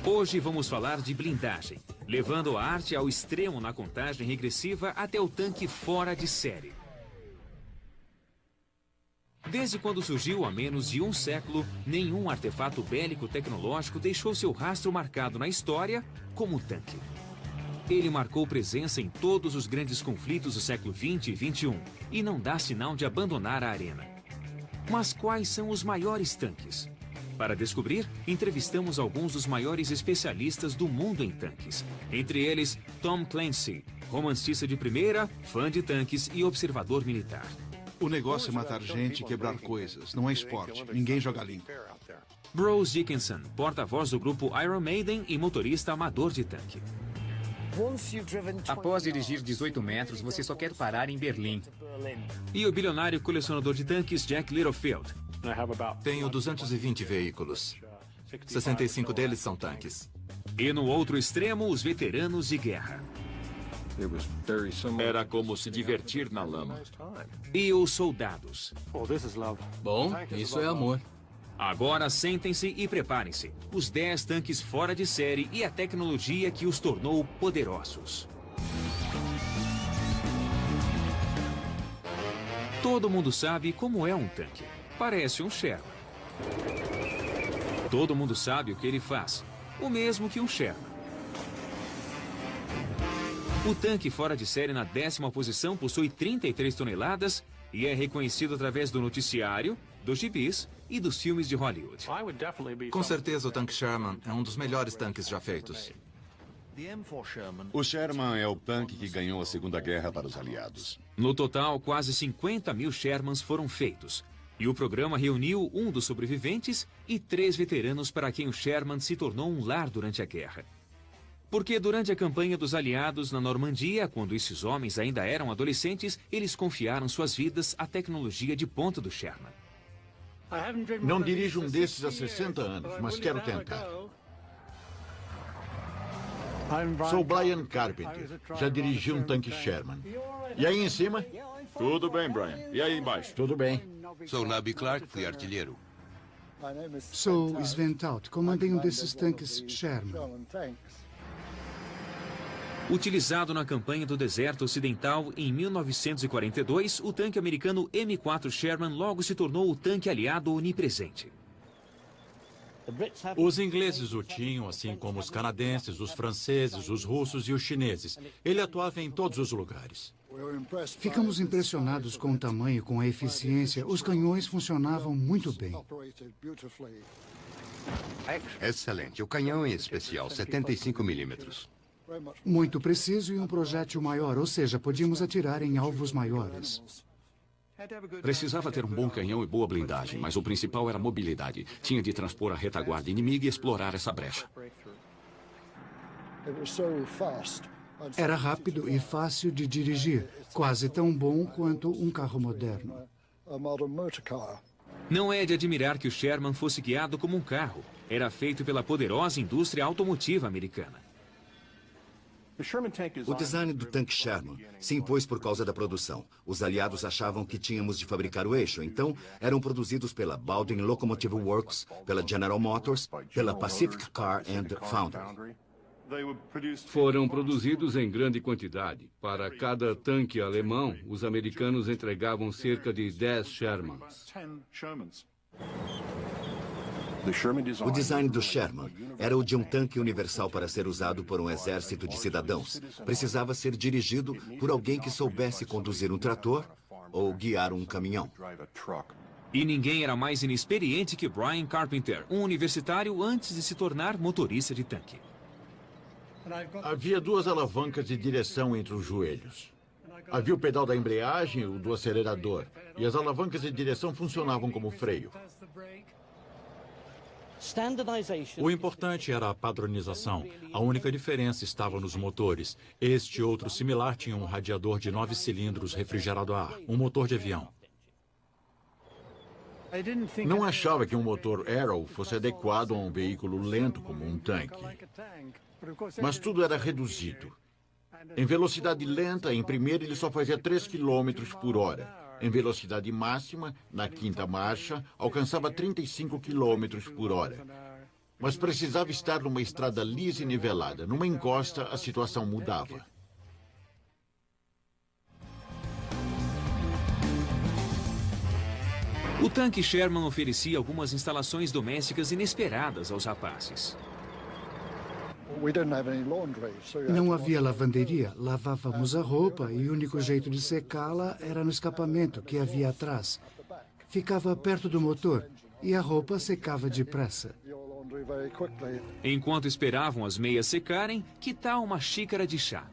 Hoje vamos falar de blindagem, levando a arte ao extremo na contagem regressiva até o tanque fora de série. Desde quando surgiu há menos de um século, nenhum artefato bélico tecnológico deixou seu rastro marcado na história como o tanque. Ele marcou presença em todos os grandes conflitos do século XX e XXI e não dá sinal de abandonar a arena. Mas quais são os maiores tanques? Para descobrir, entrevistamos alguns dos maiores especialistas do mundo em tanques. Entre eles, Tom Clancy, romancista de primeira, fã de tanques e observador militar. O negócio é matar gente e quebrar coisas, não é esporte. Ninguém joga limpo. Bruce Dickinson, porta-voz do grupo Iron Maiden e motorista amador de tanque. Após dirigir 18 metros, você só quer parar em Berlim. E o bilionário colecionador de tanques Jack Littlefield. Tenho 220 veículos. 65 deles são tanques. E no outro extremo, os veteranos de guerra. Era como se divertir na lama. E os soldados. Bom, isso é amor. Agora sentem-se e preparem-se. Os 10 tanques fora de série e a tecnologia que os tornou poderosos. Todo mundo sabe como é um tanque. Parece um Sherman. Todo mundo sabe o que ele faz. O mesmo que um Sherman. O tanque fora de série na 10ª posição possui 33 toneladas e é reconhecido através do noticiário, dos gibis e dos filmes de Hollywood. Com certeza o tanque Sherman é um dos melhores tanques já feitos. O Sherman é o tanque que ganhou a Segunda Guerra para os aliados. No total, quase 50.000 Shermans foram feitos. E o programa reuniu um dos sobreviventes e 3 veteranos para quem o Sherman se tornou um lar durante a guerra. Porque durante a campanha dos aliados na Normandia, quando esses homens ainda eram adolescentes, eles confiaram suas vidas à tecnologia de ponta do Sherman. Não dirijo um desses há 60 anos, mas quero tentar. Sou Brian Carpenter. Já dirigi um tanque Sherman. E aí em cima? Tudo bem, Brian. E aí embaixo? Tudo bem. Sou Nubby Clark, fui artilheiro. Sou Sven Taut, comandei um desses tanques Sherman. Utilizado na campanha do Deserto Ocidental em 1942, o tanque americano M4 Sherman logo se tornou o tanque aliado onipresente. Os ingleses o tinham, assim como os canadenses, os franceses, os russos e os chineses. Ele atuava em todos os lugares. Ficamos impressionados com o tamanho e com a eficiência. Os canhões funcionavam muito bem. Excelente. O canhão em especial, 75 milímetros. Muito preciso e um projétil maior, ou seja, podíamos atirar em alvos maiores. Precisava ter um bom canhão e boa blindagem, mas o principal era a mobilidade. Tinha de transpor a retaguarda inimiga e explorar essa brecha. Era rápido e fácil de dirigir, quase tão bom quanto um carro moderno. Não é de admirar que o Sherman fosse guiado como um carro. Era feito pela poderosa indústria automotiva americana. O design do tanque Sherman se impôs por causa da produção. Os aliados achavam que tínhamos de fabricar o eixo, então eram produzidos pela Baldwin Locomotive Works, pela General Motors, pela Pacific Car and Foundry. Foram produzidos em grande quantidade. Para cada tanque alemão, os americanos entregavam cerca de 10 Shermans. O design do Sherman era o de um tanque universal para ser usado por um exército de cidadãos. Precisava ser dirigido por alguém que soubesse conduzir um trator ou guiar um caminhão. E ninguém era mais inexperiente que Brian Carpenter, um universitário antes de se tornar motorista de tanque. Havia 2 alavancas de direção entre os joelhos. Havia o pedal da embreagem e o do acelerador. E as alavancas de direção funcionavam como freio. O importante era a padronização. A única diferença estava nos motores. Este outro similar tinha um radiador de 9 cilindros refrigerado a ar, um motor de avião. Não achava que um motor Arrow fosse adequado a um veículo lento como um tanque. Mas tudo era reduzido. Em velocidade lenta, em primeira, ele só fazia 3 km por hora. Em velocidade máxima, na 5ª marcha, alcançava 35 km por hora. Mas precisava estar numa estrada lisa e nivelada. Numa encosta, a situação mudava. O tanque Sherman oferecia algumas instalações domésticas inesperadas aos rapazes. Não havia lavanderia. Lavávamos a roupa e o único jeito de secá-la era no escapamento que havia atrás. Ficava perto do motor e a roupa secava depressa. Enquanto esperavam as meias secarem, que tal uma xícara de chá?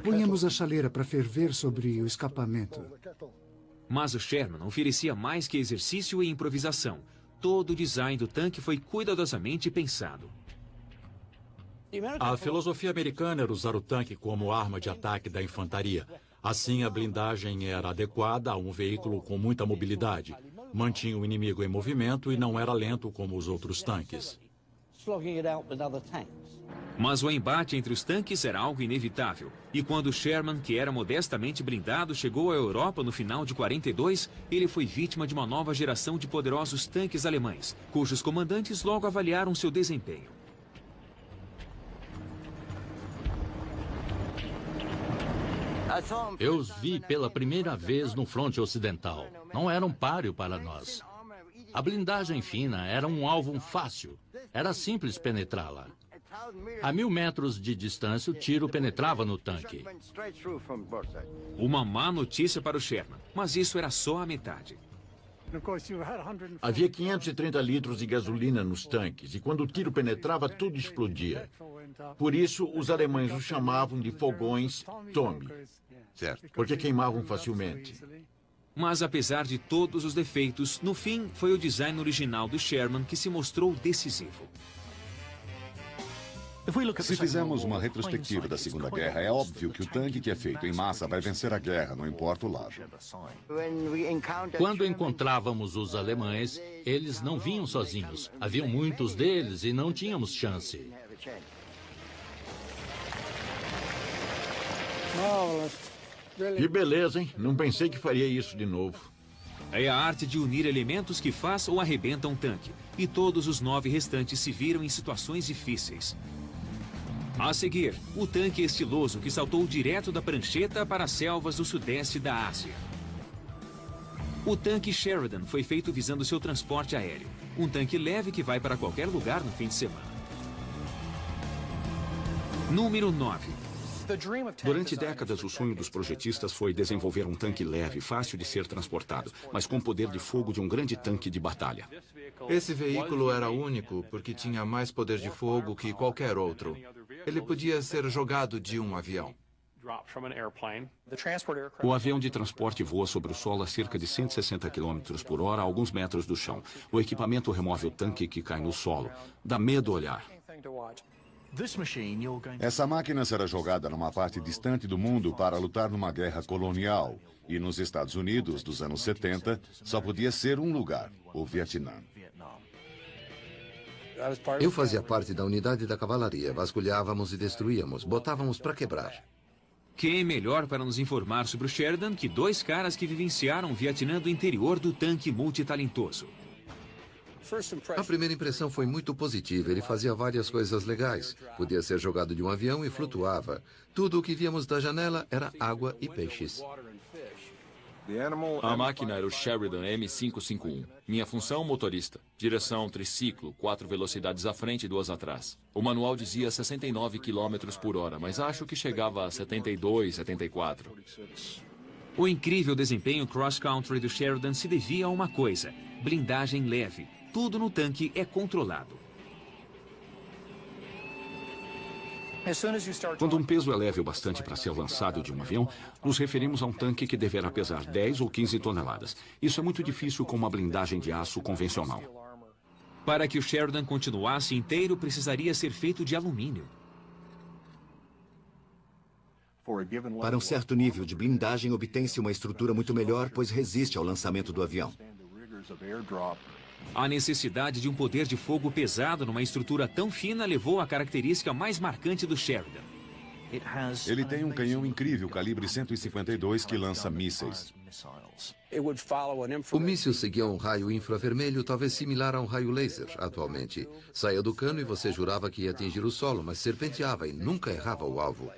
Punhamos a chaleira para ferver sobre o escapamento. Mas o Sherman oferecia mais que exercício e improvisação. Todo o design do tanque foi cuidadosamente pensado. A filosofia americana era usar o tanque como arma de ataque da infantaria. Assim, a blindagem era adequada a um veículo com muita mobilidade. Mantinha o inimigo em movimento e não era lento como os outros tanques. Mas o embate entre os tanques era algo inevitável. E quando Sherman, que era modestamente blindado, chegou à Europa no final de 42, ele foi vítima de uma nova geração de poderosos tanques alemães, cujos comandantes logo avaliaram seu desempenho. Eu os vi pela primeira vez no fronte ocidental. Não era um páreo para nós. A blindagem fina era um alvo fácil. Era simples penetrá-la. A 1000 metros de distância, o tiro penetrava no tanque. Uma má notícia para o Sherman, mas isso era só a metade. Havia 530 litros de gasolina nos tanques, e quando o tiro penetrava, tudo explodia. Por isso, os alemães os chamavam de fogões Tommy. Certo. Porque queimavam facilmente. Mas apesar de todos os defeitos, no fim, foi o design original do Sherman que se mostrou decisivo. Se fizermos uma retrospectiva da Segunda Guerra, é óbvio que o tanque que é feito em massa vai vencer a guerra, não importa o lado. Quando encontrávamos os alemães, eles não vinham sozinhos. Haviam muitos deles e não tínhamos chance. Que beleza, hein? Não pensei que faria isso de novo. É a arte de unir elementos que faz ou arrebenta um tanque. E todos os 9 restantes se viram em situações difíceis. A seguir, o tanque estiloso que saltou direto da prancheta para as selvas do sudeste da Ásia. O tanque Sheridan foi feito visando seu transporte aéreo. Um tanque leve que vai para qualquer lugar no fim de semana. Número 9. Durante décadas, o sonho dos projetistas foi desenvolver um tanque leve, fácil de ser transportado, mas com poder de fogo de um grande tanque de batalha. Esse veículo era único porque tinha mais poder de fogo que qualquer outro. Ele podia ser jogado de um avião. O avião de transporte voa sobre o solo a cerca de 160 km por hora, a alguns metros do chão. O equipamento remove o tanque que cai no solo. Dá medo olhar. Essa máquina será jogada numa parte distante do mundo para lutar numa guerra colonial. E nos Estados Unidos, dos anos 70, só podia ser um lugar, o Vietnã. Eu fazia parte da unidade da cavalaria. Vasculhávamos e destruíamos. Botávamos para quebrar. Quem melhor para nos informar sobre o Sheridan que 2 caras que vivenciaram o Vietnã do interior do tanque multitalentoso? A primeira impressão foi muito positiva. Ele fazia várias coisas legais. Podia ser jogado de um avião e flutuava. Tudo o que víamos da janela era água e peixes. A máquina era o Sheridan M551. Minha função, motorista. Direção, triciclo, 4 velocidades à frente e 2 atrás. O manual dizia 69 km por hora, mas acho que chegava a 72, 74. O incrível desempenho cross-country do Sheridan se devia a uma coisa: blindagem leve. Tudo no tanque é controlado. Quando um peso é leve o bastante para ser lançado de um avião, nos referimos a um tanque que deverá pesar 10 ou 15 toneladas. Isso é muito difícil com uma blindagem de aço convencional. Para que o Sheridan continuasse inteiro, precisaria ser feito de alumínio. Para um certo nível de blindagem, obtém-se uma estrutura muito melhor, pois resiste ao lançamento do avião. A necessidade de um poder de fogo pesado numa estrutura tão fina levou à característica mais marcante do Sheridan. Ele tem um canhão incrível, calibre 152, que lança mísseis. O míssil seguia um raio infravermelho, talvez similar a um raio laser atualmente. Saía do cano e você jurava que ia atingir o solo, mas serpenteava e nunca errava o alvo.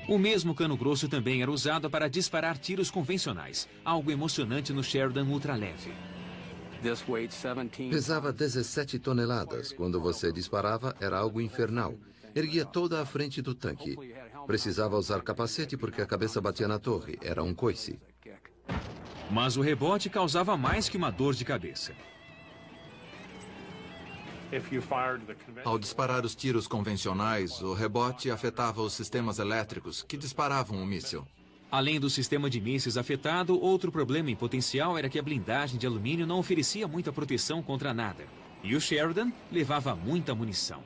O mesmo cano grosso também era usado para disparar tiros convencionais, algo emocionante no Sheridan ultraleve. Pesava 17 toneladas. Quando você disparava, era algo infernal. Erguia toda a frente do tanque. Precisava usar capacete porque a cabeça batia na torre. Era um coice. Mas o rebote causava mais que uma dor de cabeça. Ao disparar os tiros convencionais, o rebote afetava os sistemas elétricos que disparavam o míssil. Além do sistema de mísseis afetado, outro problema em potencial era que a blindagem de alumínio não oferecia muita proteção contra nada. E o Sheridan levava muita munição.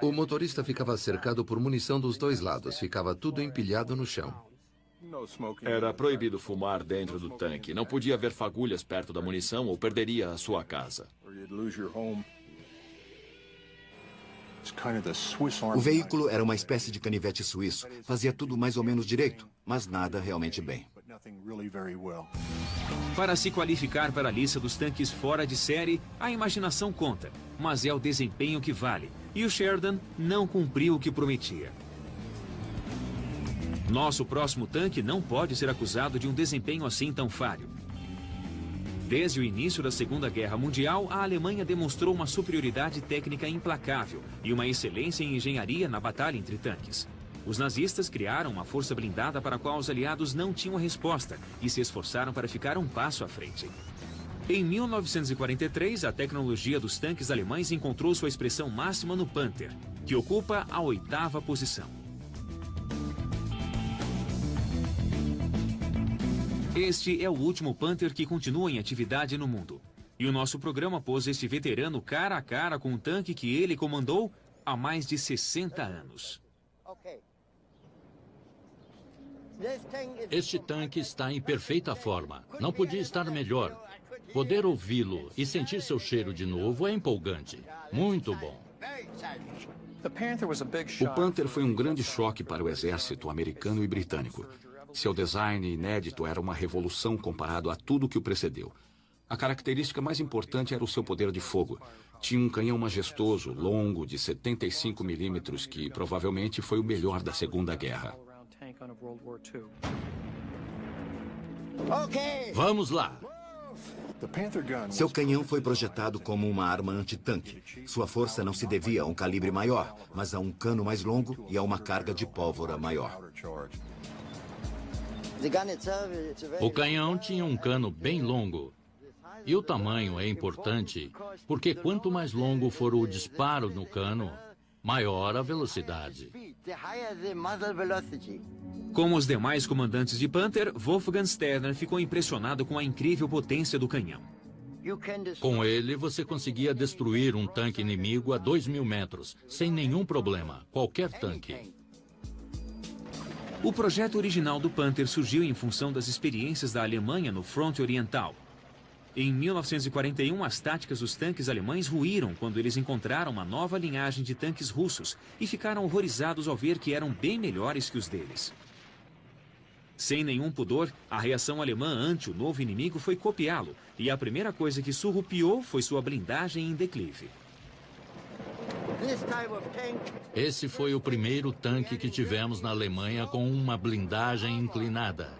O motorista ficava cercado por munição dos dois lados. Ficava tudo empilhado no chão. Era proibido fumar dentro do tanque. Não podia haver fagulhas perto da munição ou perderia a sua casa. O veículo era uma espécie de canivete suíço. Fazia tudo mais ou menos direito, mas nada realmente bem. Para se qualificar para a lista dos tanques fora de série, a imaginação conta, mas é o desempenho que vale. E o Sheridan não cumpriu o que prometia. Nosso próximo tanque não pode ser acusado de um desempenho assim tão falho. Desde o início da Segunda Guerra Mundial, a Alemanha demonstrou uma superioridade técnica implacável e uma excelência em engenharia na batalha entre tanques. Os nazistas criaram uma força blindada para a qual os aliados não tinham resposta e se esforçaram para ficar um passo à frente. Em 1943, a tecnologia dos tanques alemães encontrou sua expressão máxima no Panther, que ocupa a 8ª posição. Este é o último Panther que continua em atividade no mundo. E o nosso programa pôs este veterano cara a cara com um tanque que ele comandou há mais de 60 anos. Este tanque está em perfeita forma. Não podia estar melhor. Poder ouvi-lo e sentir seu cheiro de novo é empolgante. Muito bom. O Panther foi um grande choque para o exército americano e britânico. Seu design inédito era uma revolução comparado a tudo que o precedeu. A característica mais importante era o seu poder de fogo. Tinha um canhão majestoso, longo, de 75 milímetros, que provavelmente foi o melhor da Segunda Guerra. Vamos lá! Seu canhão foi projetado como uma arma antitanque. Sua força não se devia a um calibre maior, mas a um cano mais longo e a uma carga de pólvora maior. O canhão tinha um cano bem longo. E o tamanho é importante, porque quanto mais longo for o disparo no cano, maior a velocidade. Como os demais comandantes de Panther, Wolfgang Sterner ficou impressionado com a incrível potência do canhão. Com ele, você conseguia destruir um tanque inimigo a 2.000 metros, sem nenhum problema, qualquer tanque. O projeto original do Panther surgiu em função das experiências da Alemanha no fronte oriental. Em 1941, as táticas dos tanques alemães ruíram quando eles encontraram uma nova linhagem de tanques russos e ficaram horrorizados ao ver que eram bem melhores que os deles. Sem nenhum pudor, a reação alemã ante o novo inimigo foi copiá-lo, e a primeira coisa que surrupiou foi sua blindagem em declive. Esse foi o primeiro tanque que tivemos na Alemanha com uma blindagem inclinada.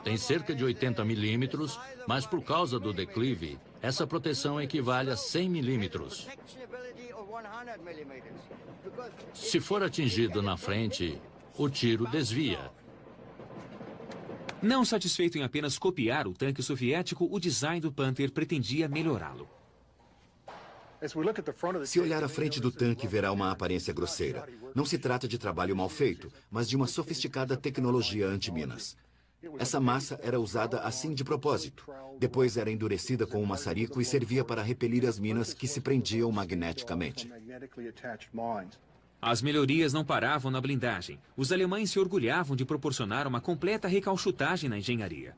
Tem cerca de 80 milímetros, mas por causa do declive, essa proteção equivale a 100 milímetros. Se for atingido na frente, o tiro desvia. Não satisfeito em apenas copiar o tanque soviético, o design do Panther pretendia melhorá-lo. Se olhar à frente do tanque, verá uma aparência grosseira. Não se trata de trabalho mal feito, mas de uma sofisticada tecnologia anti-minas. Essa massa era usada assim de propósito. Depois era endurecida com um maçarico e servia para repelir as minas que se prendiam magneticamente. As melhorias não paravam na blindagem. Os alemães se orgulhavam de proporcionar uma completa recalchutagem na engenharia.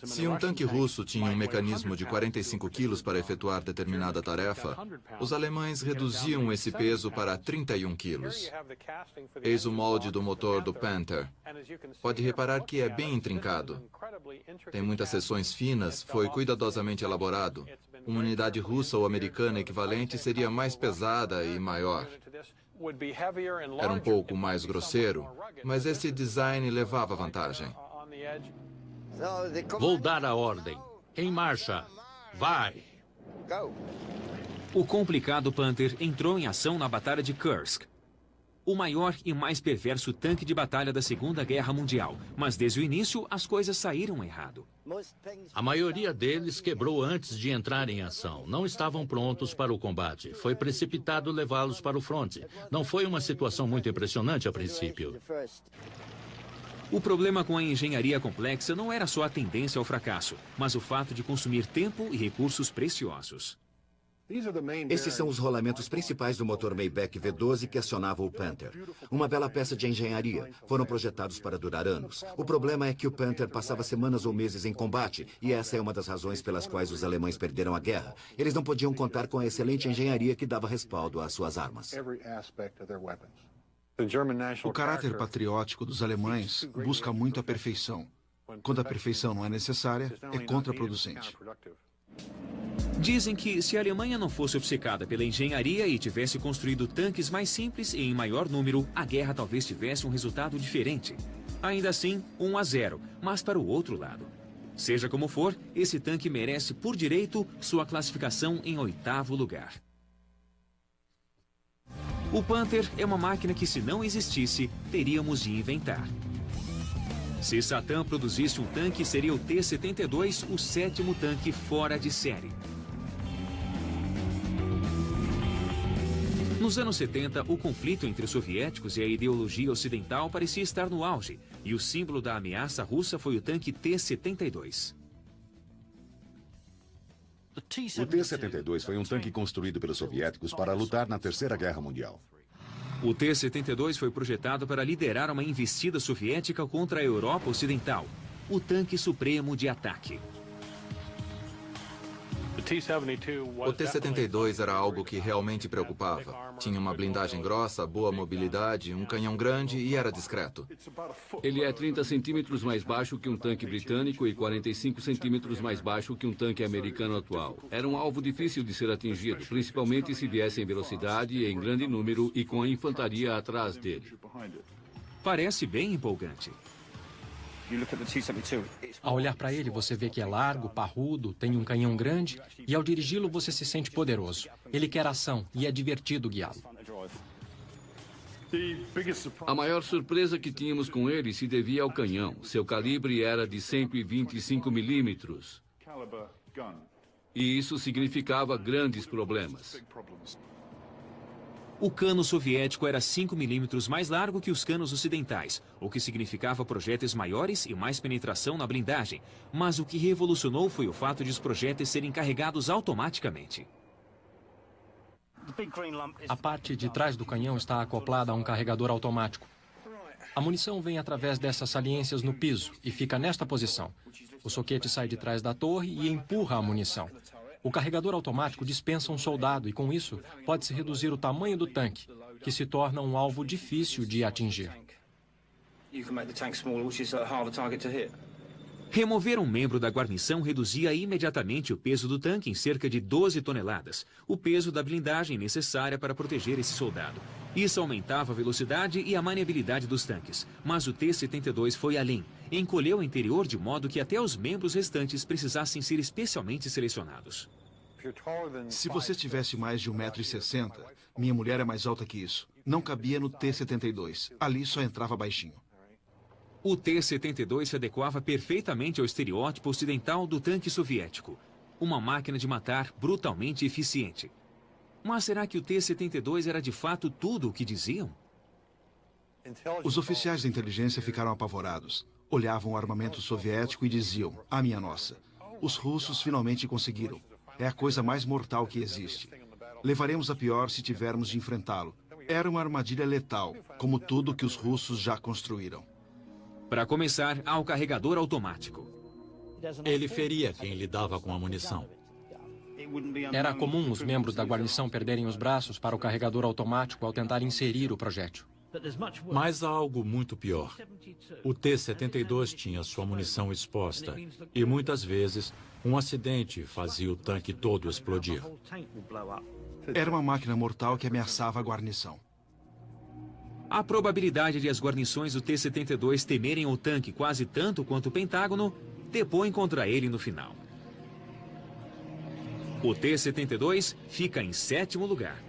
Se um tanque russo tinha um mecanismo de 45 quilos para efetuar determinada tarefa, os alemães reduziam esse peso para 31 quilos. Eis o molde do motor do Panther. Pode reparar que é bem intrincado. Tem muitas seções finas, foi cuidadosamente elaborado. Uma unidade russa ou americana equivalente seria mais pesada e maior. Era um pouco mais grosseiro, mas esse design levava vantagem. Vou dar a ordem. Em marcha. Vai! O complicado Panther entrou em ação na Batalha de Kursk, o maior e mais perverso tanque de batalha da Segunda Guerra Mundial. Mas desde o início, as coisas saíram errado. A maioria deles quebrou antes de entrar em ação. Não estavam prontos para o combate. Foi precipitado levá-los para o fronte. Não foi uma situação muito impressionante a princípio. O problema com a engenharia complexa não era só a tendência ao fracasso, mas o fato de consumir tempo e recursos preciosos. Esses são os rolamentos principais do motor Maybach V12 que acionava o Panther. Uma bela peça de engenharia. Foram projetados para durar anos. O problema é que o Panther passava semanas ou meses em combate, e essa é uma das razões pelas quais os alemães perderam a guerra. Eles não podiam contar com a excelente engenharia que dava respaldo às suas armas. O caráter patriótico dos alemães busca muito a perfeição. Quando a perfeição não é necessária, é contraproducente. Dizem que se a Alemanha não fosse obcecada pela engenharia e tivesse construído tanques mais simples e em maior número, a guerra talvez tivesse um resultado diferente. Ainda assim, 1-0, mas para o outro lado. Seja como for, esse tanque merece por direito sua classificação em 8º lugar. O Panther é uma máquina que, se não existisse, teríamos de inventar. Se Saddam produzisse um tanque, seria o T-72, o 7º tanque fora de série. Nos anos 70, o conflito entre os soviéticos e a ideologia ocidental parecia estar no auge, e o símbolo da ameaça russa foi o tanque T-72. O T-72 foi um tanque construído pelos soviéticos para lutar na Terceira Guerra Mundial. O T-72 foi projetado para liderar uma investida soviética contra a Europa Ocidental, o tanque supremo de ataque. O T-72 era algo que realmente preocupava. Tinha uma blindagem grossa, boa mobilidade, um canhão grande e era discreto. Ele é 30 centímetros mais baixo que um tanque britânico e 45 centímetros mais baixo que um tanque americano atual. Era um alvo difícil de ser atingido, principalmente se viesse em velocidade, em grande número e com a infantaria atrás dele. Parece bem empolgante. Ao olhar para ele, você vê que é largo, parrudo, tem um canhão grande e ao dirigi-lo você se sente poderoso. Ele quer ação e é divertido guiá-lo. A maior surpresa que tínhamos com ele se devia ao canhão. Seu calibre era de 125 milímetros. E isso significava grandes problemas. O cano soviético era 5 milímetros mais largo que os canos ocidentais, o que significava projéteis maiores e mais penetração na blindagem. Mas o que revolucionou foi o fato de os projéteis serem carregados automaticamente. A parte de trás do canhão está acoplada a um carregador automático. A munição vem através dessas saliências no piso e fica nesta posição. O soquete sai de trás da torre e empurra a munição. O carregador automático dispensa um soldado e, com isso, pode-se reduzir o tamanho do tanque, que se torna um alvo difícil de atingir. Remover um membro da guarnição reduzia imediatamente o peso do tanque em cerca de 12 toneladas, o peso da blindagem necessária para proteger esse soldado. Isso aumentava a velocidade e a maniabilidade dos tanques, mas o T-72 foi além. Encolheu o interior de modo que até os membros restantes precisassem ser especialmente selecionados. Se você tivesse mais de 1,60 m, minha mulher é mais alta que isso. Não cabia no T-72. Ali só entrava baixinho. O T-72 se adequava perfeitamente ao estereótipo ocidental do tanque soviético. Uma máquina de matar brutalmente eficiente. Mas será que o T-72 era de fato tudo o que diziam? Os oficiais de inteligência ficaram apavorados. Olhavam o armamento soviético e diziam: "Ah, minha nossa, os russos finalmente conseguiram. É a coisa mais mortal que existe. Levaremos a pior se tivermos de enfrentá-lo. Era uma armadilha letal, como tudo que os russos já construíram." Para começar, há o carregador automático. Ele feria quem lidava com a munição. Era comum os membros da guarnição perderem os braços para o carregador automático ao tentar inserir o projétil. Mas há algo muito pior. O T-72 tinha sua munição exposta e, muitas vezes, um acidente fazia o tanque todo explodir. Era uma máquina mortal que ameaçava a guarnição. A probabilidade de as guarnições do T-72 temerem o tanque quase tanto quanto o Pentágono depõe contra ele no final. O T-72 fica em 7º lugar.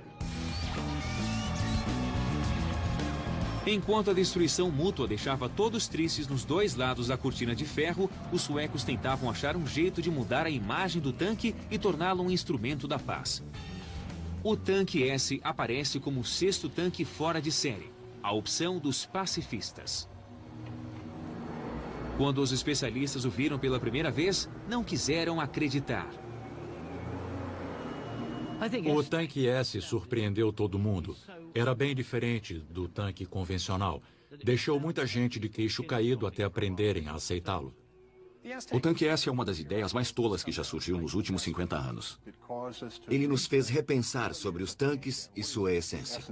Enquanto a destruição mútua deixava todos tristes nos dois lados da cortina de ferro, os suecos tentavam achar um jeito de mudar a imagem do tanque e torná-lo um instrumento da paz. O tanque S aparece como o 6º tanque fora de série, a opção dos pacifistas. Quando os especialistas o viram pela primeira vez, não quiseram acreditar. O tanque S surpreendeu todo mundo. Era bem diferente do tanque convencional. Deixou muita gente de queixo caído até aprenderem a aceitá-lo. O tanque S é uma das ideias mais tolas que já surgiu nos últimos 50 anos. Ele nos fez repensar sobre os tanques e sua essência.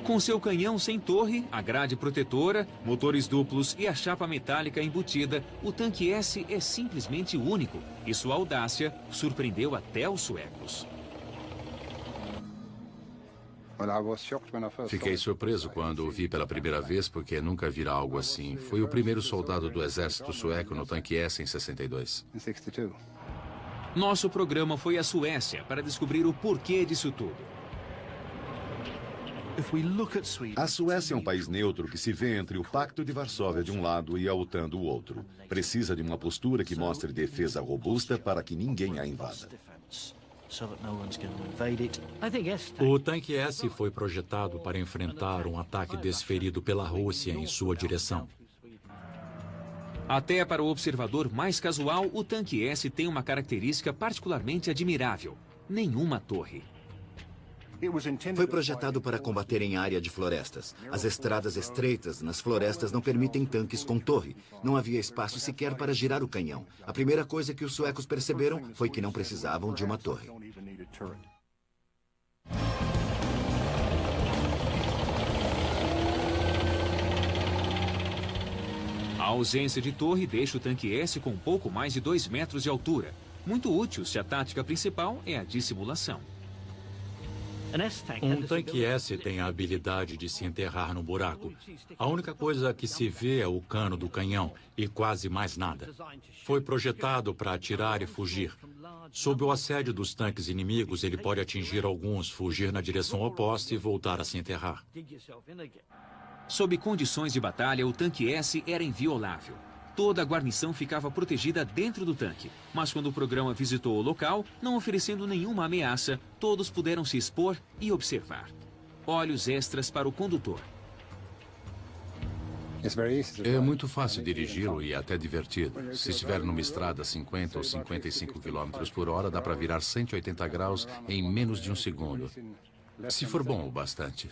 Com seu canhão sem torre, a grade protetora, motores duplos e a chapa metálica embutida, o tanque S é simplesmente único e sua audácia surpreendeu até os suecos. Fiquei surpreso quando o vi pela primeira vez, porque nunca vira algo assim. Fui o primeiro soldado do exército sueco no tanque S em 62. Nosso programa foi à Suécia para descobrir o porquê disso tudo. A Suécia é um país neutro que se vê entre o Pacto de Varsóvia de um lado e a OTAN do outro. Precisa de uma postura que mostre defesa robusta para que ninguém a invada. O tanque S foi projetado para enfrentar um ataque desferido pela Rússia em sua direção. Até para o observador mais casual, o tanque S tem uma característica particularmente admirável: nenhuma torre. Foi projetado para combater em área de florestas. As estradas estreitas nas florestas não permitem tanques com torre. Não havia espaço sequer para girar o canhão. A primeira coisa que os suecos perceberam foi que não precisavam de uma torre. A ausência de torre deixa o tanque S com pouco mais de 2 metros de altura. Muito útil se a tática principal é a dissimulação. Um tanque S tem a habilidade de se enterrar no buraco. A única coisa que se vê é o cano do canhão e quase mais nada. Foi projetado para atirar e fugir. Sob o assédio dos tanques inimigos, ele pode atingir alguns, fugir na direção oposta e voltar a se enterrar. Sob condições de batalha, o tanque S era inviolável. Toda a guarnição ficava protegida dentro do tanque. Mas quando o programa visitou o local, não oferecendo nenhuma ameaça, todos puderam se expor e observar. Olhos extras para o condutor. É muito fácil dirigi-lo e até divertido. Se estiver numa estrada a 50 ou 55 km por hora, dá para virar 180 graus em menos de um segundo. Se for bom o bastante.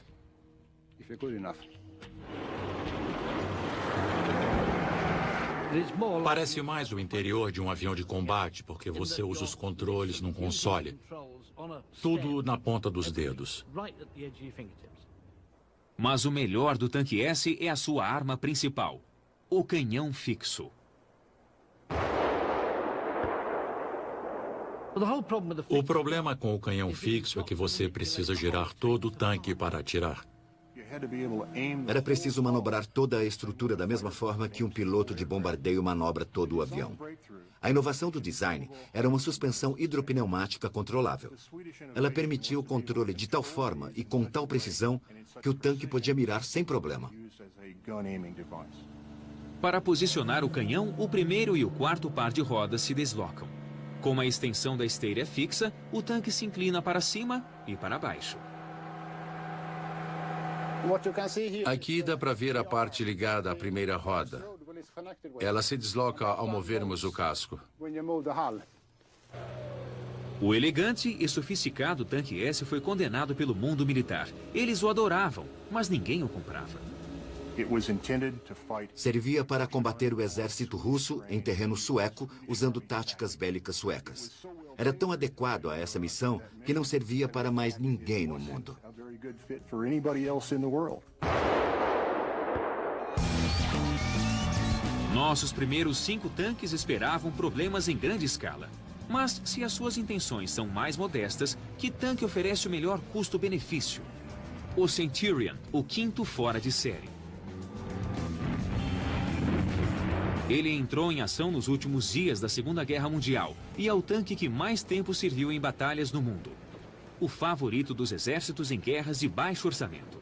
Parece mais o interior de um avião de combate, porque você usa os controles num console. Tudo na ponta dos dedos. Mas o melhor do tanque S é a sua arma principal, o canhão fixo. O problema com o canhão fixo é que você precisa girar todo o tanque para atirar. Era preciso manobrar toda a estrutura da mesma forma que um piloto de bombardeio manobra todo o avião. A inovação do design era uma suspensão hidropneumática controlável. Ela permitia o controle de tal forma e com tal precisão que o tanque podia mirar sem problema. Para posicionar o canhão, o primeiro e o quarto par de rodas se deslocam. Com a extensão da esteira fixa, o tanque se inclina para cima e para baixo. Aqui dá para ver a parte ligada à primeira roda. Ela se desloca ao movermos o casco. O elegante e sofisticado tanque S foi condenado pelo mundo militar. Eles o adoravam, mas ninguém o comprava. Servia para combater o exército russo em terreno sueco, usando táticas bélicas suecas. Era tão adequado a essa missão que não servia para mais ninguém no mundo. Nossos primeiros 5 tanques esperavam problemas em grande escala. Mas, se as suas intenções são mais modestas, que tanque oferece o melhor custo-benefício? O Centurion, o 5º fora de série. Ele entrou em ação nos últimos dias da Segunda Guerra Mundial e é o tanque que mais tempo serviu em batalhas no mundo. O favorito dos exércitos em guerras de baixo orçamento.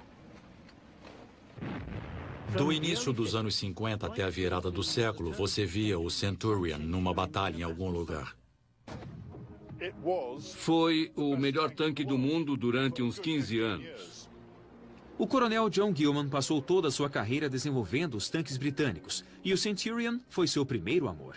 Do início dos anos 50 até a virada do século, você via o Centurion numa batalha em algum lugar. Foi o melhor tanque do mundo durante uns 15 anos. O coronel John Gilman passou toda a sua carreira desenvolvendo os tanques britânicos, e o Centurion foi seu primeiro amor.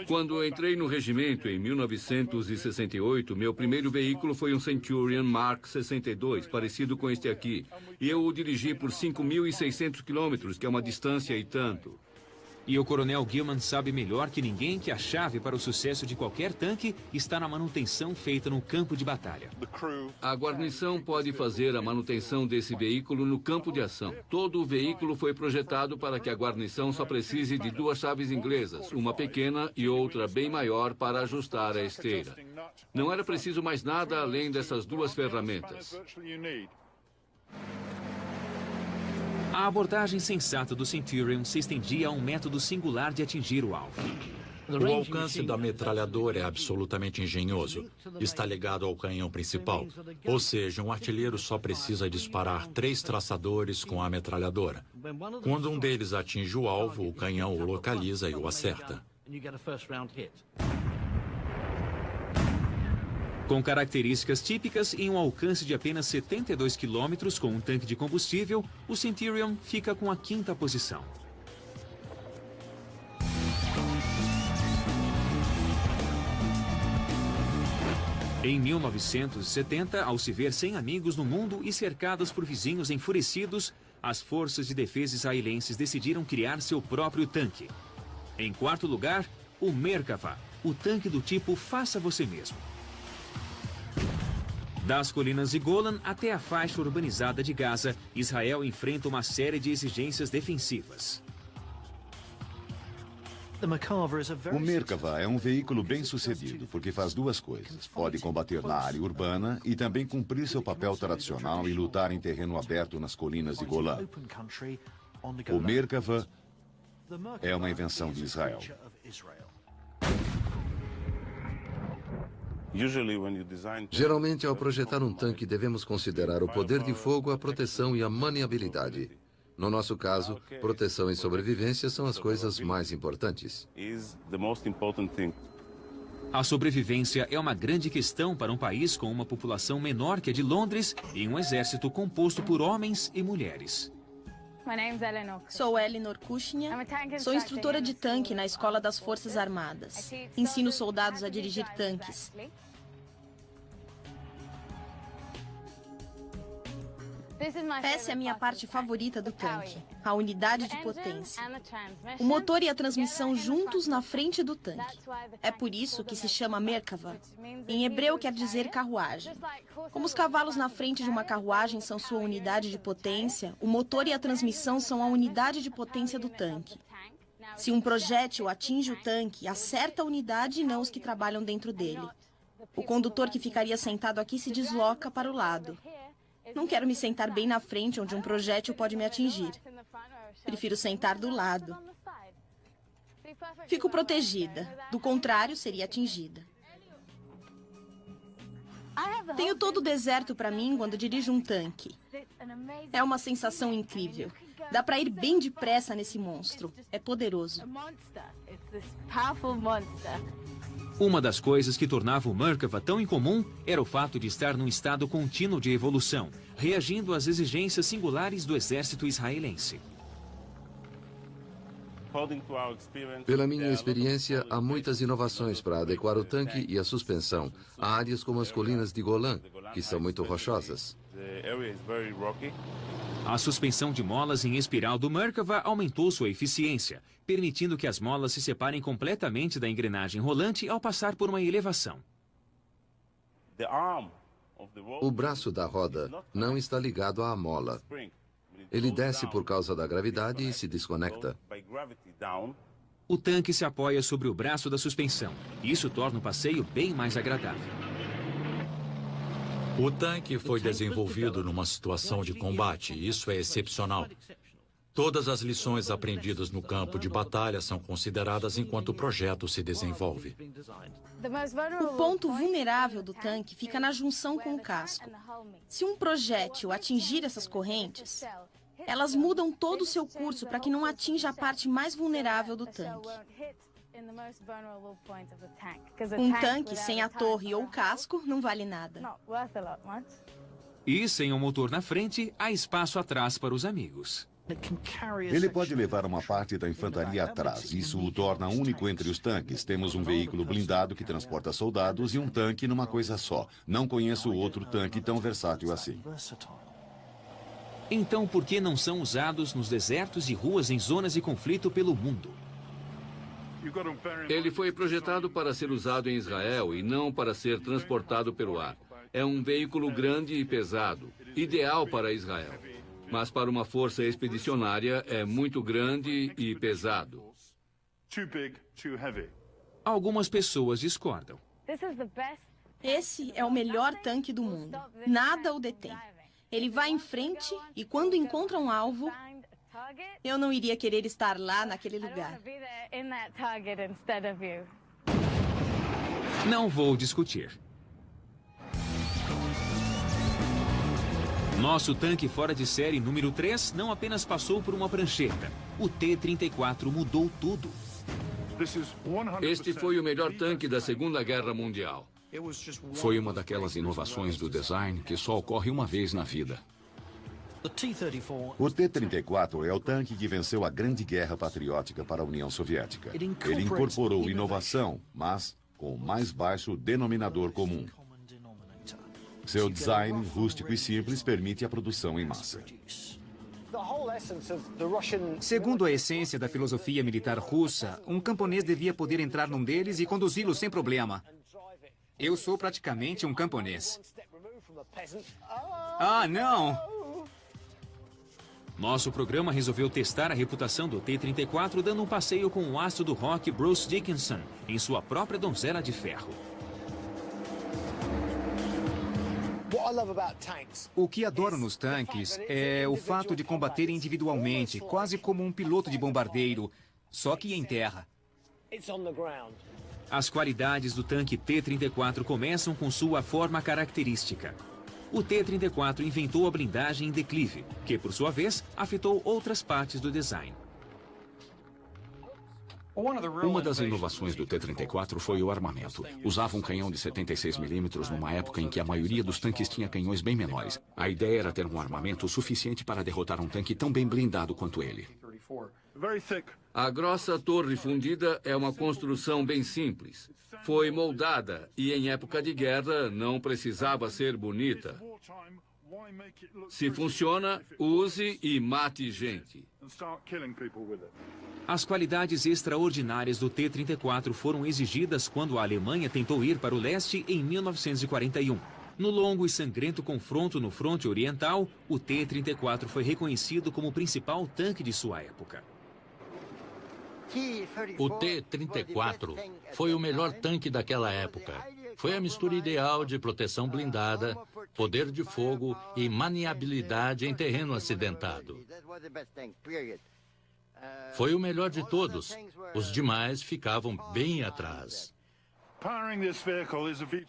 Quando entrei no regimento em 1968, meu primeiro veículo foi um Centurion Mark 62, parecido com este aqui. E eu o dirigi por 5.600 quilômetros, que é uma distância e tanto. E o coronel Gilman sabe melhor que ninguém que a chave para o sucesso de qualquer tanque está na manutenção feita no campo de batalha. A guarnição pode fazer a manutenção desse veículo no campo de ação. Todo o veículo foi projetado para que a guarnição só precise de 2 chaves inglesas, uma pequena e outra bem maior para ajustar a esteira. Não era preciso mais nada além dessas 2 ferramentas. A abordagem sensata do Centurion se estendia a um método singular de atingir o alvo. O alcance da metralhadora é absolutamente engenhoso. Está ligado ao canhão principal. Ou seja, um artilheiro só precisa disparar 3 traçadores com a metralhadora. Quando um deles atinge o alvo, o canhão o localiza e o acerta. Com características típicas e um alcance de apenas 72 km com um tanque de combustível, o Centurion fica com a 5ª posição. Em 1970, ao se ver sem amigos no mundo e cercados por vizinhos enfurecidos, as forças de defesa israelenses decidiram criar seu próprio tanque. Em 4º lugar, o Merkava, o tanque do tipo faça você mesmo. Das colinas de Golan até a faixa urbanizada de Gaza, Israel enfrenta uma série de exigências defensivas. O Merkava é um veículo bem-sucedido, porque faz 2 coisas. Pode combater na área urbana e também cumprir seu papel tradicional e lutar em terreno aberto nas colinas de Golã. O Merkava é uma invenção de Israel. Geralmente, ao projetar um tanque, devemos considerar o poder de fogo, a proteção e a maniabilidade. No nosso caso, proteção e sobrevivência são as coisas mais importantes. A sobrevivência é uma grande questão para um país com uma população menor que a de Londres e um exército composto por homens e mulheres. Sou Eleanor Kushnia, sou instrutora de tanque na Escola das Forças Armadas. Ensino soldados a dirigir tanques. Essa é a minha parte favorita do tanque, a unidade de potência. O motor e a transmissão juntos na frente do tanque. É por isso que se chama Merkava. Em hebreu quer dizer carruagem. Como os cavalos na frente de uma carruagem são sua unidade de potência, o motor e a transmissão são a unidade de potência do tanque. Se um projétil atinge o tanque, acerta a unidade e não os que trabalham dentro dele. O condutor que ficaria sentado aqui se desloca para o lado. Não quero me sentar bem na frente, onde um projétil pode me atingir. Prefiro sentar do lado. Fico protegida. Do contrário, seria atingida. Tenho todo o deserto para mim quando dirijo um tanque. É uma sensação incrível. Dá para ir bem depressa nesse monstro. É poderoso. Uma das coisas que tornava o Merkava tão incomum era o fato de estar num estado contínuo de evolução, reagindo às exigências singulares do exército israelense. Pela minha experiência, há muitas inovações para adequar o tanque e a suspensão a áreas como as colinas de Golã, que são muito rochosas. A suspensão de molas em espiral do Merkava aumentou sua eficiência, permitindo que as molas se separem completamente da engrenagem rolante ao passar por uma elevação. O braço da roda não está ligado à mola. Ele desce por causa da gravidade e se desconecta. O tanque se apoia sobre o braço da suspensão. Isso torna o passeio bem mais agradável. O tanque foi desenvolvido numa situação de combate. Isso é excepcional. Todas as lições aprendidas no campo de batalha são consideradas enquanto o projeto se desenvolve. O ponto vulnerável do tanque fica na junção com o casco. Se um projétil atingir essas correntes, elas mudam todo o seu curso para que não atinja a parte mais vulnerável do tanque. Um tanque sem a torre ou o casco não vale nada. E sem o motor na frente, há espaço atrás para os amigos. Ele pode levar uma parte da infantaria atrás. Isso o torna único entre os tanques. Temos um veículo blindado que transporta soldados e um tanque numa coisa só. Não conheço outro tanque tão versátil assim. Então, por que não são usados nos desertos e ruas em zonas de conflito pelo mundo? Ele foi projetado para ser usado em Israel e não para ser transportado pelo ar. É um veículo grande e pesado, ideal para Israel. Mas para uma força expedicionária é muito grande e pesado. Algumas pessoas discordam. Esse é o melhor tanque do mundo. Nada o detém. Ele vai em frente e quando encontra um alvo, eu não iria querer estar lá naquele lugar. Não vou discutir. Nosso tanque fora de série número 3 não apenas passou por uma prancheta. O T-34 mudou tudo. Este foi o melhor tanque da Segunda Guerra Mundial. Foi uma daquelas inovações do design que só ocorre uma vez na vida. O T-34 é o tanque que venceu a Grande Guerra Patriótica para a União Soviética. Ele incorporou inovação, mas com o mais baixo denominador comum. Seu design rústico e simples permite a produção em massa. Segundo a essência da filosofia militar russa, um camponês devia poder entrar num deles e conduzi-lo sem problema. Eu sou praticamente um camponês. Ah, não! Nosso programa resolveu testar a reputação do T-34 dando um passeio com o astro do rock Bruce Dickinson em sua própria donzela de ferro. O que adoro nos tanques é o fato de combater individualmente, quase como um piloto de bombardeiro, só que em terra. As qualidades do tanque T-34 começam com sua forma característica. O T-34 inventou a blindagem em declive, que, por sua vez, afetou outras partes do design. Uma das inovações do T-34 foi o armamento. Usava um canhão de 76 milímetros numa época em que a maioria dos tanques tinha canhões bem menores. A ideia era ter um armamento suficiente para derrotar um tanque tão bem blindado quanto ele. A grossa torre fundida é uma construção bem simples. Foi moldada e, em época de guerra, não precisava ser bonita. Se funciona, use e mate gente. As qualidades extraordinárias do T-34 foram exigidas quando a Alemanha tentou ir para o leste em 1941. No longo e sangrento confronto no fronte oriental, o T-34 foi reconhecido como o principal tanque de sua época. O T-34 foi o melhor tanque daquela época. Foi a mistura ideal de proteção blindada, poder de fogo e maniabilidade em terreno acidentado. Foi o melhor de todos. Os demais ficavam bem atrás.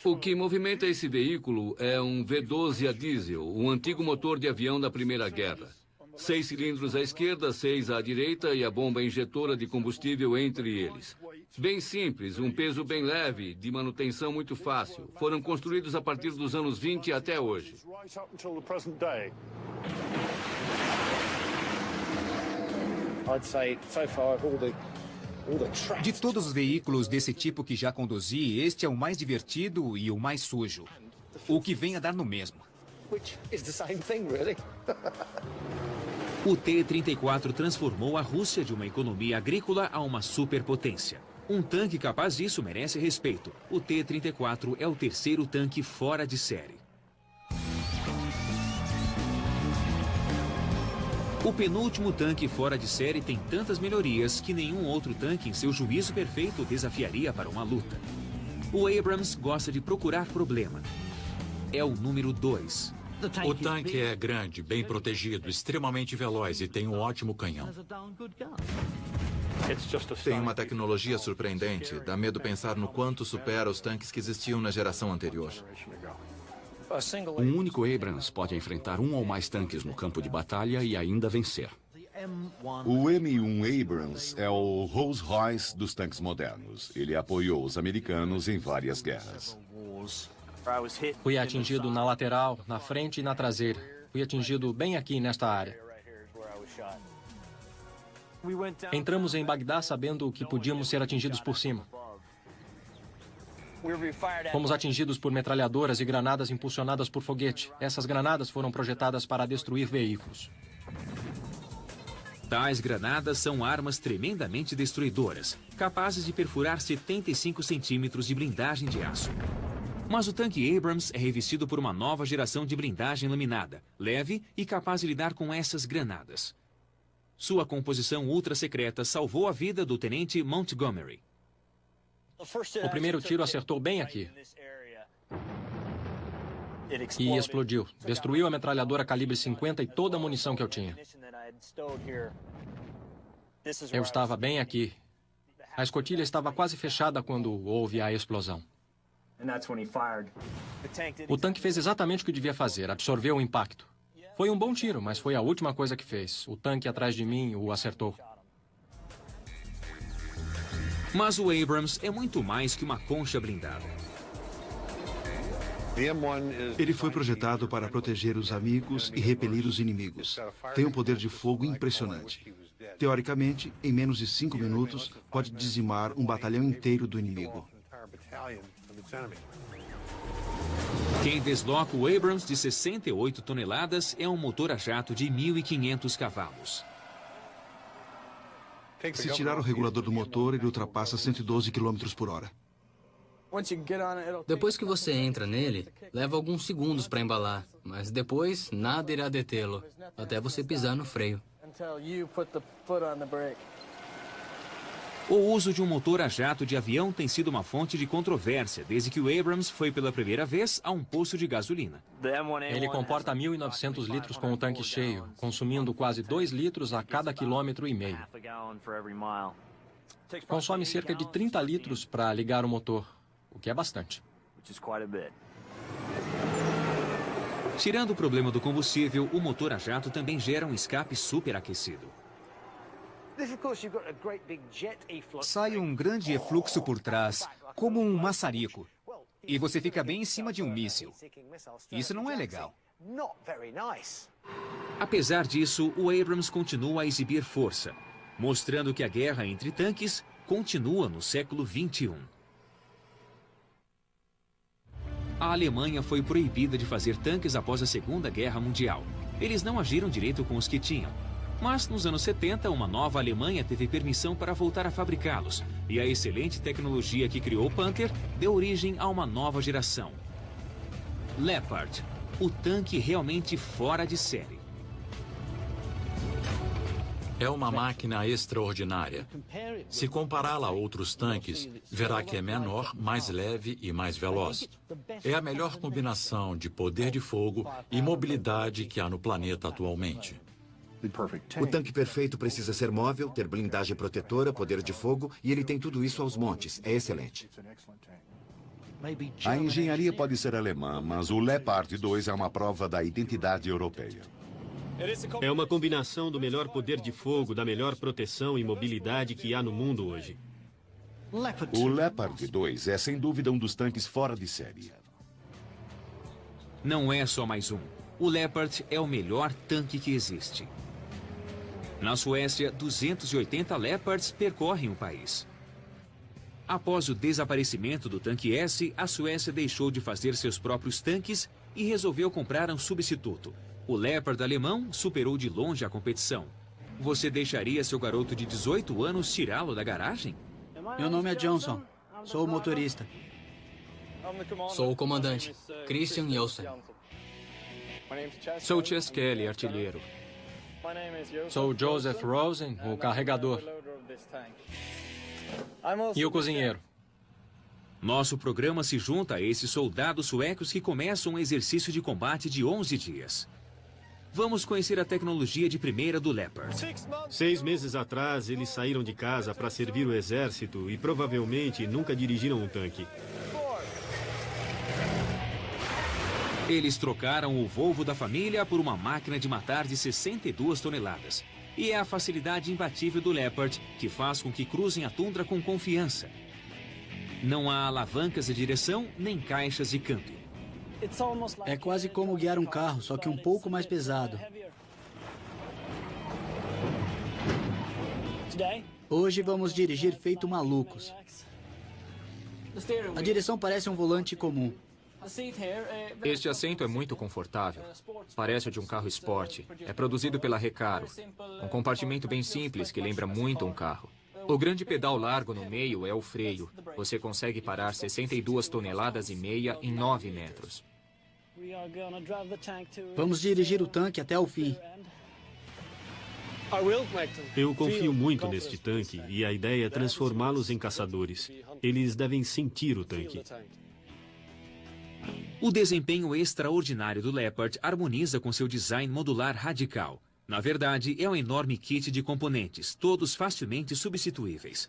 O que movimenta esse veículo é um V12 a diesel, um antigo motor de avião da Primeira Guerra. 6 cilindros à esquerda, 6 à direita e a bomba injetora de combustível entre eles. Bem simples, um peso bem leve, de manutenção muito fácil. Foram construídos a partir dos anos 20 até hoje. De todos os veículos desse tipo que já conduzi, este é o mais divertido e o mais sujo. O que vem a dar no mesmo. Which is the same thing, really. O T-34 transformou a Rússia de uma economia agrícola a uma superpotência. Um tanque capaz disso merece respeito. O T-34 é o terceiro tanque fora de série. O penúltimo tanque fora de série tem tantas melhorias que nenhum outro tanque em seu juízo perfeito desafiaria para uma luta. O Abrams gosta de procurar problema. É o número 2. O tanque é grande, bem protegido, extremamente veloz e tem um ótimo canhão. Tem uma tecnologia surpreendente. Dá medo pensar no quanto supera os tanques que existiam na geração anterior. Um único Abrams pode enfrentar um ou mais tanques no campo de batalha e ainda vencer. O M1 Abrams é o Rolls-Royce dos tanques modernos. Ele apoiou os americanos em várias guerras. Fui atingido na lateral, na frente e na traseira. Fui atingido bem aqui nesta área. Entramos em Bagdá sabendo que podíamos ser atingidos por cima. Fomos atingidos por metralhadoras e granadas impulsionadas por foguete. Essas granadas foram projetadas para destruir veículos. Tais granadas são armas tremendamente destruidoras, capazes de perfurar 75 centímetros de blindagem de aço. Mas o tanque Abrams é revestido por uma nova geração de blindagem laminada, leve e capaz de lidar com essas granadas. Sua composição ultra-secreta salvou a vida do tenente Montgomery. O primeiro tiro acertou bem aqui. E explodiu. Destruiu a metralhadora calibre 50 e toda a munição que eu tinha. Eu estava bem aqui. A escotilha estava quase fechada quando houve a explosão. O tanque fez exatamente o que devia fazer, absorveu o impacto. Foi um bom tiro, mas foi a última coisa que fez. O tanque atrás de mim o acertou. Mas o Abrams é muito mais que uma concha blindada. Ele foi projetado para proteger os amigos e repelir os inimigos. Tem um poder de fogo impressionante. Teoricamente, em menos de 5 minutos, pode dizimar um batalhão inteiro do inimigo. Quem desloca o Abrams de 68 toneladas é um motor a jato de 1.500 cavalos. Se tirar o regulador do motor, ele ultrapassa 112 km por hora. Depois que você entra nele, leva alguns segundos para embalar, mas depois nada irá detê-lo, até você pisar no freio. O uso de um motor a jato de avião tem sido uma fonte de controvérsia desde que o Abrams foi pela primeira vez a um posto de gasolina. Ele comporta 1.900 litros com o tanque cheio, consumindo quase 2 litros a cada quilômetro e meio. Consome cerca de 30 litros para ligar o motor, o que é bastante. Tirando o problema do combustível, o motor a jato também gera um escape superaquecido. Sai um grande efluxo por trás, como um maçarico. E você fica bem em cima de um míssil. Isso não é legal. Apesar disso, o Abrams continua a exibir força, mostrando que a guerra entre tanques continua no século XXI. A Alemanha foi proibida de fazer tanques após a Segunda Guerra Mundial. Eles não agiram direito com os que tinham. Mas, nos anos 70, uma nova Alemanha teve permissão para voltar a fabricá-los. E a excelente tecnologia que criou o Panther deu origem a uma nova geração. Leopard, o tanque realmente fora de série. É uma máquina extraordinária. Se compará-la a outros tanques, verá que é menor, mais leve e mais veloz. É a melhor combinação de poder de fogo e mobilidade que há no planeta atualmente. O tanque perfeito precisa ser móvel, ter blindagem protetora, poder de fogo, e ele tem tudo isso aos montes. É excelente. A engenharia pode ser alemã, mas o Leopard 2 é uma prova da identidade europeia. É uma combinação do melhor poder de fogo, da melhor proteção e mobilidade que há no mundo hoje. O Leopard 2 é, sem dúvida, um dos tanques fora de série. Não é só mais um. O Leopard é o melhor tanque que existe. Na Suécia, 280 Leopards percorrem o país. Após o desaparecimento do tanque S, a Suécia deixou de fazer seus próprios tanques e resolveu comprar um substituto. O Leopard alemão superou de longe a competição. Você deixaria seu garoto de 18 anos tirá-lo da garagem? Meu nome é Johnson. Sou o motorista. Sou o comandante, Christian Nielsen. Sou Chess Kelly, artilheiro. Sou Joseph Rosen, o carregador. E o cozinheiro. Nosso programa se junta a esses soldados suecos que começam um exercício de combate de 11 dias. Vamos conhecer a tecnologia de primeira do Leopard. 6 meses atrás, eles saíram de casa para servir o exército e provavelmente nunca dirigiram um tanque. Eles trocaram o Volvo da família por uma máquina de matar de 62 toneladas. E é a facilidade imbatível do Leopard que faz com que cruzem a tundra com confiança. Não há alavancas de direção nem caixas de câmbio. É quase como guiar um carro, só que um pouco mais pesado. Hoje vamos dirigir feito malucos. A direção parece um volante comum. Este assento é muito confortável. Parece o de um carro esporte. É produzido pela Recaro. Um compartimento bem simples que lembra muito um carro. O grande pedal largo no meio é o freio. Você consegue parar 62 toneladas e meia em 9 metros. Vamos dirigir o tanque até o fim. Eu confio muito neste tanque e a ideia é transformá-los em caçadores. Eles devem sentir o tanque. O desempenho extraordinário do Leopard harmoniza com seu design modular radical. Na verdade, é um enorme kit de componentes, todos facilmente substituíveis.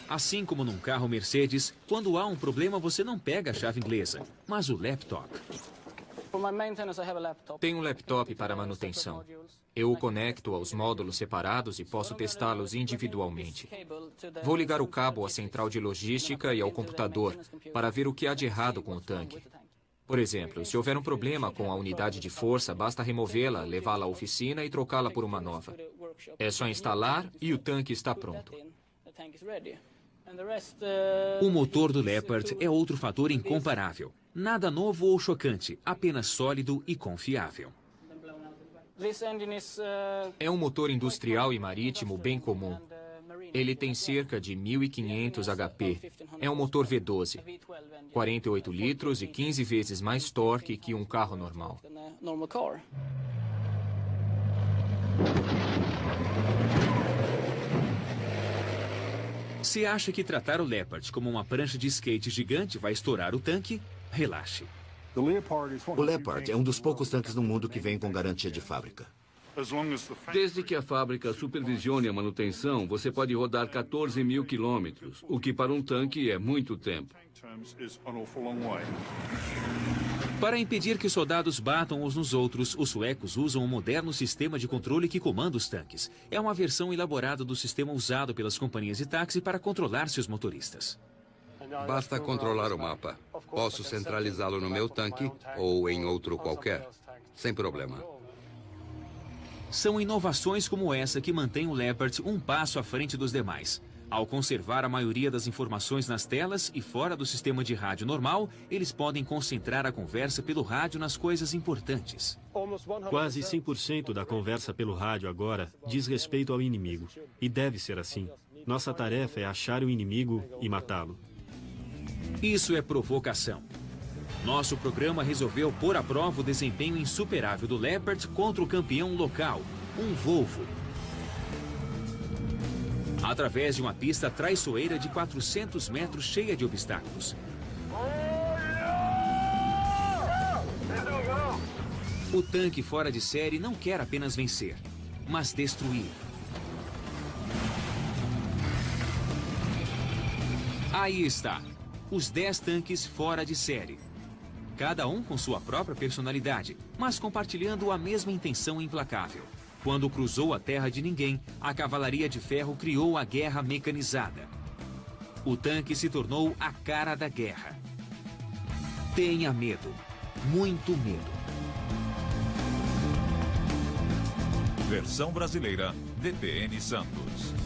Assim como num carro Mercedes, quando há um problema você não pega a chave inglesa, mas o laptop. Tenho um laptop para manutenção. Eu o conecto aos módulos separados e posso testá-los individualmente. Vou ligar o cabo à central de logística e ao computador para ver o que há de errado com o tanque. Por exemplo, se houver um problema com a unidade de força, basta removê-la, levá-la à oficina e trocá-la por uma nova. É só instalar e o tanque está pronto. O motor do Leopard é outro fator incomparável. Nada novo ou chocante, apenas sólido e confiável. É um motor industrial e marítimo bem comum. Ele tem cerca de 1.500 HP. É um motor V12. 48 litros e 15 vezes mais torque que um carro normal. Se acha que tratar o Leopard como uma prancha de skate gigante vai estourar o tanque, relaxe. O Leopard é um dos poucos tanques no mundo que vem com garantia de fábrica. Desde que a fábrica supervisione a manutenção, você pode rodar 14 mil quilômetros, o que para um tanque é muito tempo. Para impedir que soldados batam uns nos outros, os suecos usam um moderno sistema de controle que comanda os tanques. É uma versão elaborada do sistema usado pelas companhias de táxi para controlar seus motoristas. Basta controlar o mapa. Posso centralizá-lo no meu tanque ou em outro qualquer, sem problema. São inovações como essa que mantêm o Leopard um passo à frente dos demais. Ao conservar a maioria das informações nas telas e fora do sistema de rádio normal, eles podem concentrar a conversa pelo rádio nas coisas importantes. Quase 100% da conversa pelo rádio agora diz respeito ao inimigo. E deve ser assim. Nossa tarefa é achar o inimigo e matá-lo. Isso é provocação. Nosso programa resolveu pôr à prova o desempenho insuperável do Leopard contra o campeão local, um Volvo. Através de uma pista traiçoeira de 400 metros cheia de obstáculos. O tanque fora de série não quer apenas vencer, mas destruir. Aí está, os 10 tanques fora de série. Cada um com sua própria personalidade, mas compartilhando a mesma intenção implacável. Quando cruzou a terra de ninguém, a cavalaria de ferro criou a guerra mecanizada. O tanque se tornou a cara da guerra. Tenha medo, muito medo. Versão brasileira, DPN Santos.